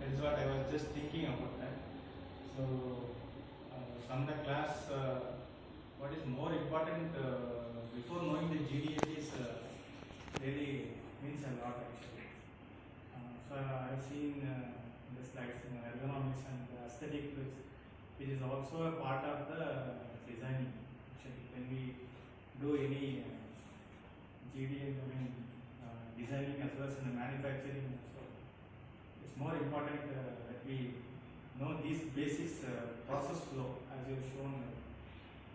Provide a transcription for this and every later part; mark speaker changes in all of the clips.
Speaker 1: That is what I was just thinking about that. So from the class, what is more important before knowing the GD&T is really means a lot actually. So I've seen the slides in ergonomics and aesthetic, which is also a part of the designing. Actually, when we do any designing as well as in the manufacturing, so it's more important that we know these basics process flow, as you've shown.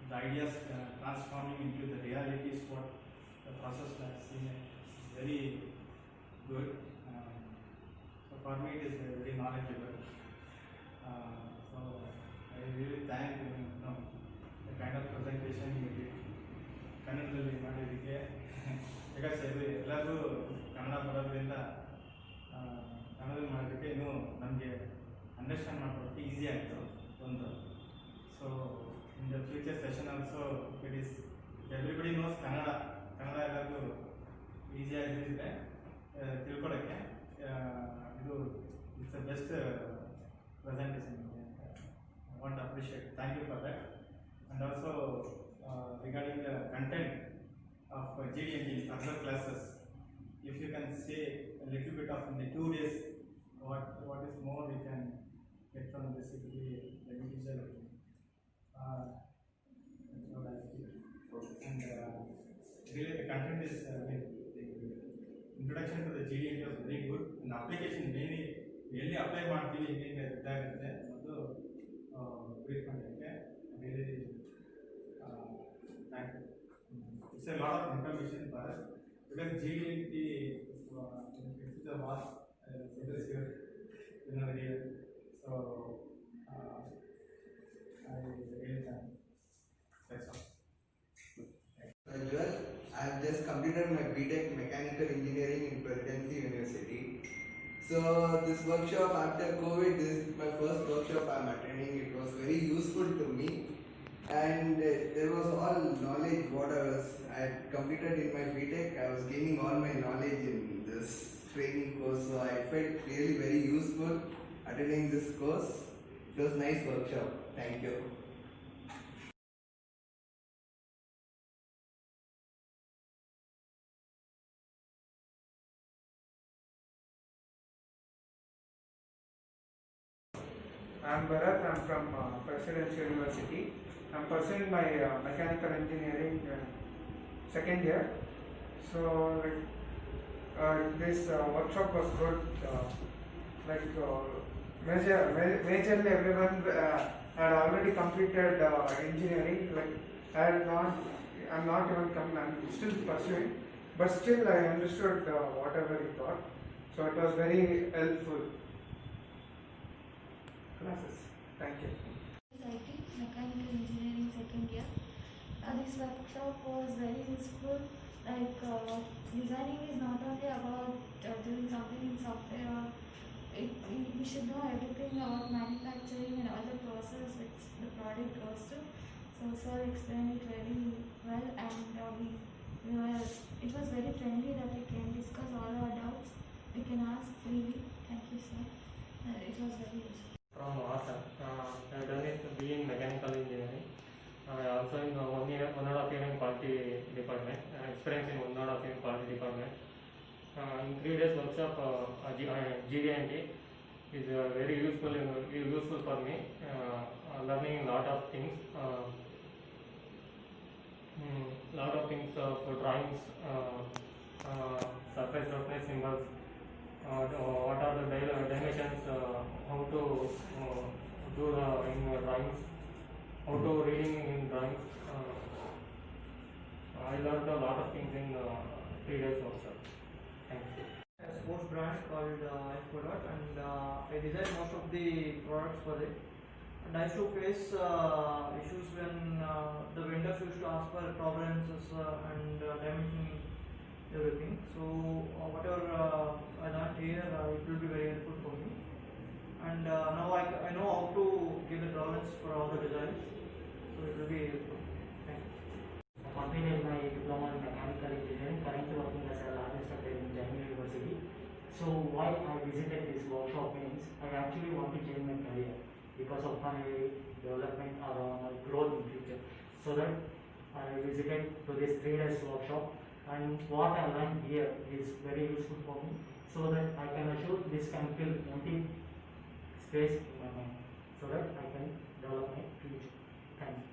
Speaker 1: The ideas transforming into the reality is what the process has seen. Very good. So for me it is very knowledgeable. So I really thank the kind of presentation you did. ಕನ್ನಡದಲ್ಲಿ ಮಾಡಿದ್ದಕ್ಕೆ because ಇದು ಎಲ್ಲರಿಗೂ ಕನ್ನಡ ಬರೋದ್ರಿಂದ ಕನ್ನಡದಲ್ಲಿ ಮಾಡೋದಕ್ಕೆ ಇನ್ನೂ ನಮಗೆ understand ಮಾಡೋದಕ್ಕೆ ಈಸಿ ಆಯಿತು ಒಂದು. So in the future session also it is everybody knows Kannada ಎಲ್ಲರಿಗೂ ಈಸಿ ಆಗಿದ್ದರೆ ತಿಳ್ಕೊಳ್ಳೋಕ್ಕೆ ಇದು it's the best presentation. I want to appreciate. Thank you for that. And also regarding the content of GD&T further classes, if you can say a little bit of in the 2 days, what is more we can get from basically the individual. That's what I feel. And really the content is the introduction to the GD&T was very good, and application mainly ಎಲ್ಲಿ apply ಮಾಡ್ತೀವಿ ಹೇಗೆ ಇದಾಗುತ್ತೆ ಮತ್ತು brief ಮಾಡೋಕ್ಕೆ really thank you. It's a lot of information for us because GD&T it's a vast here. So I really thank. That's all.
Speaker 2: Well, I have just completed my BTech Mechanical Engineering in Dhananjaya University. So this workshop after COVID, this is my first workshop I am attending. It was very useful to me, and there was all knowledge what I had completed in my BTech. I was gaining all my knowledge in this training course, so I felt really very useful attending this course. It was a nice workshop. Thank you.
Speaker 3: I am Bharat. I am from Presidential University. I am pursuing my mechanical engineering second year. So this workshop was good. Majorly everyone had already completed engineering. I am not even I am still pursuing, but still I understood whatever he taught. So it was very helpful classes. Thank you.
Speaker 4: Mechanical engineering second year. This workshop was very useful. Designing is not only about doing something in software. We should know everything about manufacturing and all the process which the product goes to. So sir explained it very well, and it was very friendly that we can discuss all our doubts. We can ask freely. Thank you, sir. It was very useful.
Speaker 5: From Assam. I have done it being mechanical engineering. Also in 1.5 year in quality department. Experience in 1.5 year in quality department. In 3 days workshop, GD&T is very useful for me. Learning a lot of things. For drawings, surface roughness symbols. What are the dimensions, how to do in drawings, how to reading in drawings. I learned a lot of things in 3 days workshop. Thank you.
Speaker 6: A sports brand called Equador, and I designed most of the products for it. And I used to face issues when the vendors used to ask for tolerances and dimensioning everything. So whatever I learned here, it will be very helpful for me. And now I know how to give the tolerance for all the designs. So it will be helpful. Thank you.
Speaker 7: I completed my diploma in mechanical engineering, currently working as a lab instructor in Jain University. So why I visited this workshop means I actually want to change my career because of my development or my growth in future. So that I visited to this 3 days workshop, and what I learned here is very useful for me, so that I can assure this can fill empty space in my mind, so that I can develop my future. Thank you.